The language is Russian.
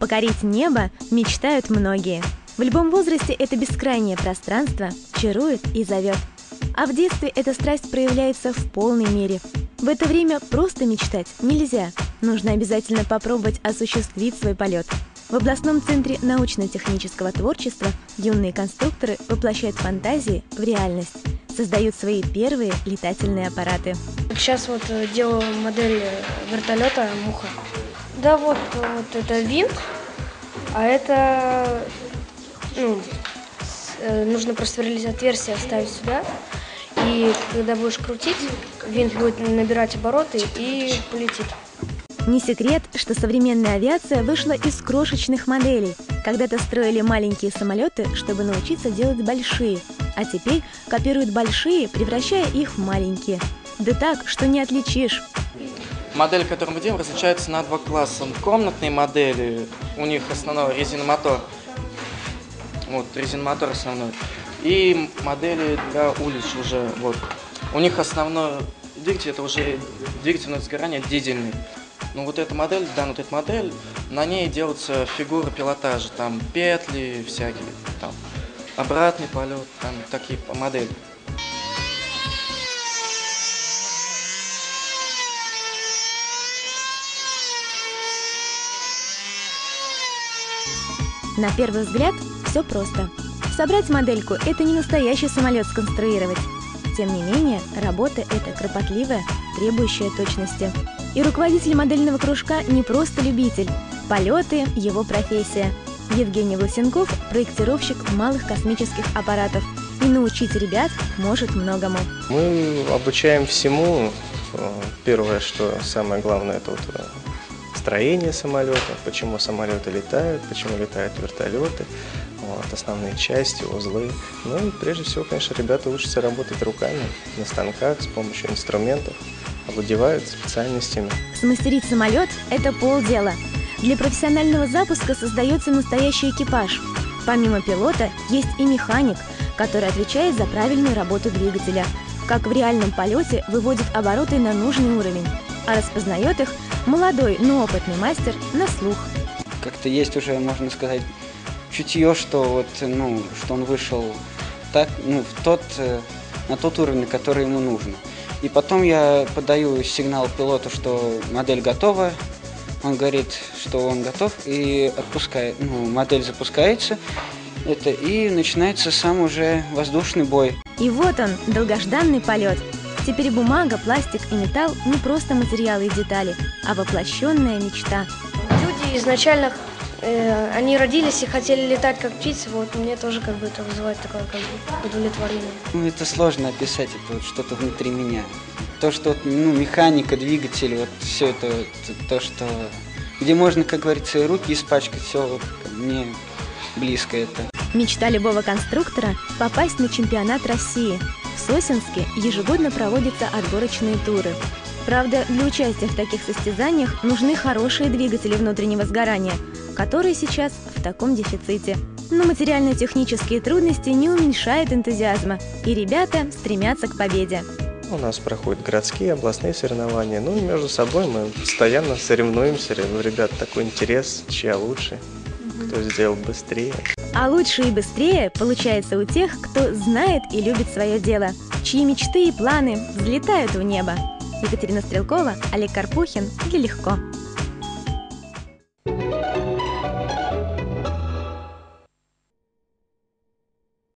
Покорить небо мечтают многие. В любом возрасте это бескрайнее пространство чарует и зовет. А в детстве эта страсть проявляется в полной мере. В это время просто мечтать нельзя. Нужно обязательно попробовать осуществить свой полет. В областном центре научно-технического творчества юные конструкторы воплощают фантазии в реальность, создают свои первые летательные аппараты. Сейчас вот делаю модель вертолета «Муха». Да, вот это винт, а это нужно просверлить отверстие, вставить сюда. И когда будешь крутить, винт будет набирать обороты и полетит. Не секрет, что современная авиация вышла из крошечных моделей. Когда-то строили маленькие самолеты, чтобы научиться делать большие, а теперь копируют большие, превращая их в маленькие. Да так, что не отличишь. Модель, которую мы делаем, различается на два класса. Комнатные модели, у них основной резиномотор. Вот, резиномотор основной. И модели для улиц уже. Вот. У них основной двигатель, это уже двигатель сгорания дизельный. Ну вот эта модель, на ней делаются фигуры пилотажа, там петли всякие, там обратный полет, там такие модели. На первый взгляд все просто. Собрать модельку – это не настоящий самолет сконструировать. Тем не менее, работа эта кропотливая, требующая точности. И руководитель модельного кружка не просто любитель. Полеты – его профессия. Евгений Власенков – проектировщик малых космических аппаратов. И научить ребят может многому. Мы обучаем всему. Первое, что самое главное, это строение самолета, почему самолеты летают, почему летают вертолеты, основные части, узлы. Ну и прежде всего, конечно, ребята учатся работать руками, на станках, с помощью инструментов, овладевают специальностями. Смастерить самолет – это полдела. Для профессионального запуска создается настоящий экипаж. Помимо пилота, есть и механик, который отвечает за правильную работу двигателя. Как в реальном полете выводит обороты на нужный уровень, а распознает их молодой, но опытный мастер на слух. Как-то есть уже, можно сказать, чутье, что что он вышел так, на тот уровень, который ему нужно. И потом я подаю сигнал пилоту, что модель готова. Он говорит, что он готов, и отпускает. Модель запускается, и начинается сам уже воздушный бой. И вот он, долгожданный полет. Теперь бумага, пластик и металл не просто материалы и детали, а воплощенная мечта. Люди изначально, они родились и хотели летать как птицы, мне тоже это вызывает такое удовлетворение. Это сложно описать, это что-то внутри меня. То, что механика, двигатель, все это, то, что где можно, как говорится, и руки испачкать, все мне близко это. Мечта любого конструктора – попасть на чемпионат России. В Сосенске ежегодно проводятся отборочные туры. Правда, для участия в таких состязаниях нужны хорошие двигатели внутреннего сгорания, которые сейчас в таком дефиците. Но материально-технические трудности не уменьшают энтузиазма, и ребята стремятся к победе. У нас проходят городские, областные соревнования. И между собой мы постоянно соревнуемся. У ребят такой интерес, чья лучше, кто сделал быстрее. А лучше и быстрее получается у тех, кто знает и любит свое дело, чьи мечты и планы взлетают в небо. Екатерина Стрелкова, Олег Карпухин. Для Легко.